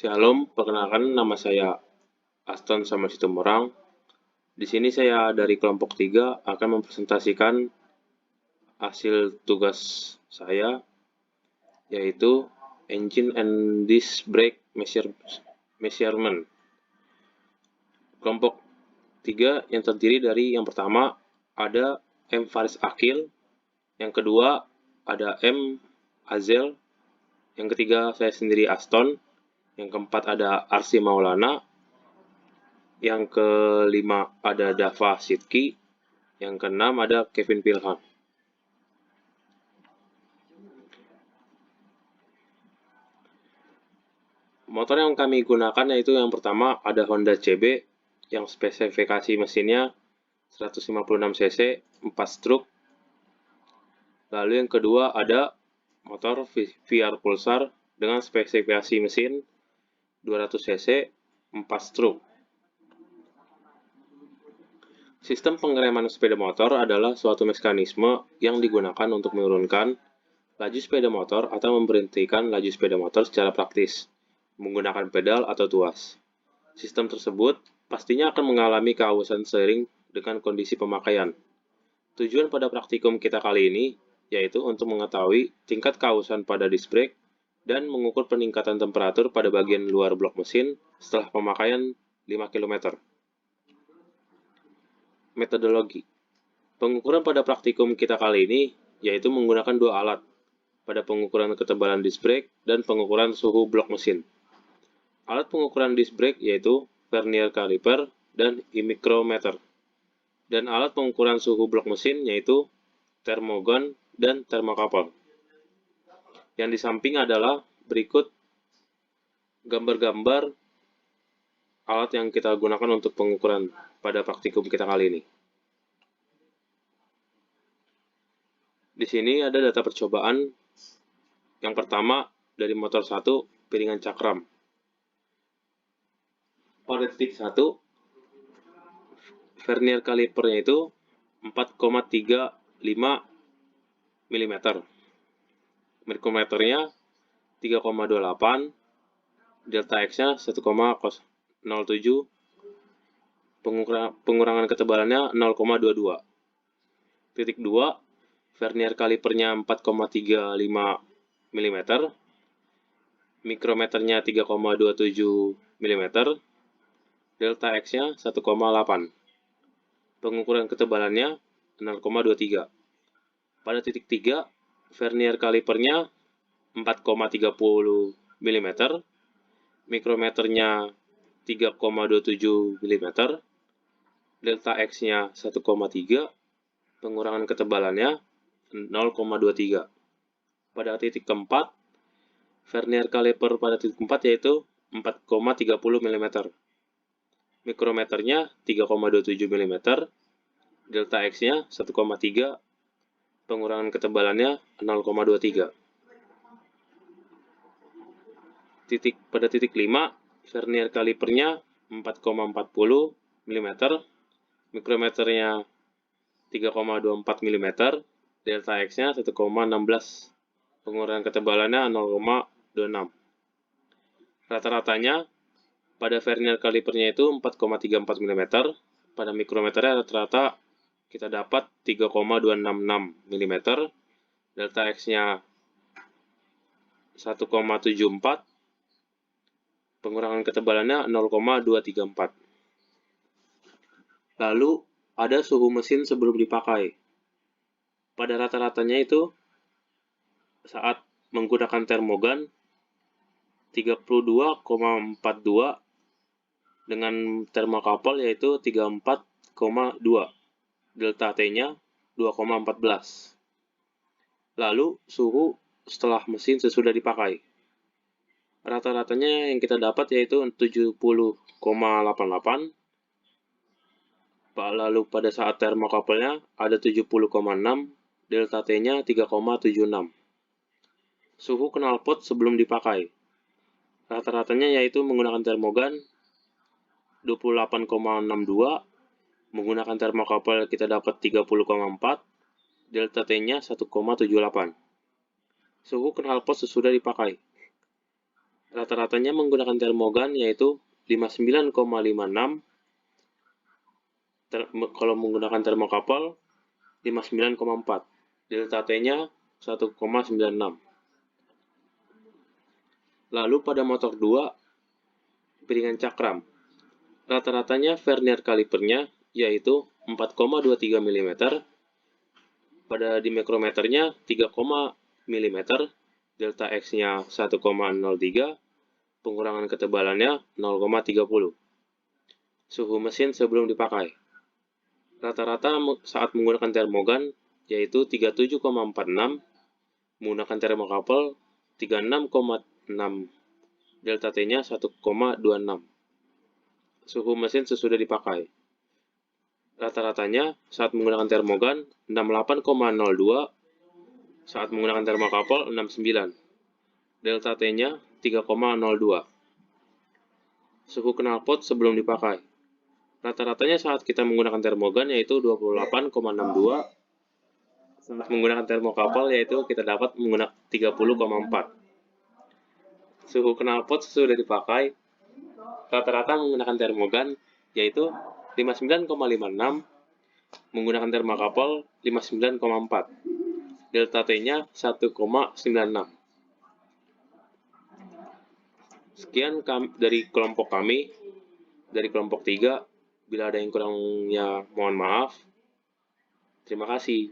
Shalom, perkenalkan nama saya Aston sama Situmorang. Di sini saya dari kelompok 3 akan mempresentasikan hasil tugas saya, yaitu Engine and Disc Brake Measurement. Kelompok 3 yang terdiri dari yang pertama ada M. Faris Akil, yang kedua ada M. Azel, yang ketiga saya sendiri Aston, yang keempat ada Arsi Maulana, yang kelima ada Dava Sidki, yang keenam ada Kevin Pilhan. Motor yang kami gunakan yaitu yang pertama ada Honda CB yang spesifikasi mesinnya 156 cc 4 stroke. Lalu yang kedua ada motor VR Pulsar dengan spesifikasi mesin 200 cc 4 stroke. Sistem pengereman sepeda motor adalah suatu mekanisme yang digunakan untuk menurunkan laju sepeda motor atau memberhentikan laju sepeda motor secara praktis menggunakan pedal atau tuas. Sistem tersebut pastinya akan mengalami kehausan seiring dengan kondisi pemakaian. Tujuan pada praktikum kita kali ini yaitu untuk mengetahui tingkat kehausan pada disc brake dan mengukur peningkatan temperatur pada bagian luar blok mesin setelah pemakaian 5 km. Metodologi pengukuran pada praktikum kita kali ini yaitu menggunakan dua alat pada pengukuran ketebalan disc brake dan pengukuran suhu blok mesin. Alat pengukuran disc brake yaitu vernier caliper dan micrometer, dan alat pengukuran suhu blok mesin yaitu thermogun dan thermocouple. Yang di samping adalah berikut gambar-gambar alat yang kita gunakan untuk pengukuran pada praktikum kita kali ini. Di sini ada data percobaan. Yang pertama dari motor 1 piringan cakram. Pada titik 1 vernier calipernya itu 4,35 mm. Micrometernya 3,28, delta X-nya 1,07, pengurangan ketebalannya 0,22. Titik 2, vernier calipernya 4,35 mm, mikrometernya 3,27 mm, delta X-nya 1,8, pengukuran ketebalannya 0,23. Pada titik 3, vernier calipernya 4,30 mm, mikrometernya 3,27 mm, delta X-nya 1,3, pengurangan ketebalannya 0,23. Pada titik keempat, vernier caliper pada titik 4 yaitu 4,30 mm, mikrometernya 3,27 mm, delta X-nya 1,3, pengurangan ketebalannya 0,23. Pada titik 5, vernier calipernya 4,40 mm, mikrometernya 3,24 mm, delta X-nya 1,16, pengurangan ketebalannya 0,26. Rata-ratanya pada vernier calipernya itu 4,34 mm, pada mikrometernya rata-rata kita dapat 3,266 mm, delta X-nya 1,74, pengurangan ketebalannya 0,234. Lalu ada suhu mesin sebelum dipakai. Pada rata-ratanya itu saat menggunakan thermogun 32,42 dengan thermocouple yaitu 34,2, delta T-nya 2,14. Lalu suhu setelah mesin sesudah dipakai. Rata-ratanya yang kita dapat yaitu 70,88. Lalu pada saat thermocouple-nya ada 70,6, delta T-nya 3,76. Suhu knalpot sebelum dipakai. Rata-ratanya yaitu menggunakan thermogun 28,62, menggunakan thermocouple kita dapat 30,4, delta T-nya 1,78. Suhu knalpot sesudah dipakai. Rata-ratanya menggunakan termogan yaitu 59,56, kalau menggunakan termokapel 59,4. Delta T-nya 1,96. Lalu pada motor 2, piringan cakram. Rata-ratanya vernier kalipernya yaitu 4,23 mm, pada dimikrometernya 3, mm, delta X-nya 1,03, pengurangan ketebalannya 0,30. Suhu mesin sebelum dipakai. Rata-rata saat menggunakan termogan yaitu 37,46, menggunakan termokapel 36,6, delta T-nya 1,26. Suhu mesin sesudah dipakai. Rata-ratanya saat menggunakan termogan 68,02, saat menggunakan termokapel 69. Delta T-nya 3,02. Suhu knalpot sebelum dipakai. Rata-ratanya saat kita menggunakan termogan yaitu 28,62. Saat menggunakan termokapel yaitu kita dapat menggunakan 30,4. Suhu knalpot sudah dipakai. Rata-rata menggunakan termogan yaitu 59,56, menggunakan termokapel 59,4. Delta T-nya 1,96. Sekian dari kelompok kami, dari kelompok 3. Bila ada yang kurangnya mohon maaf. Terima kasih.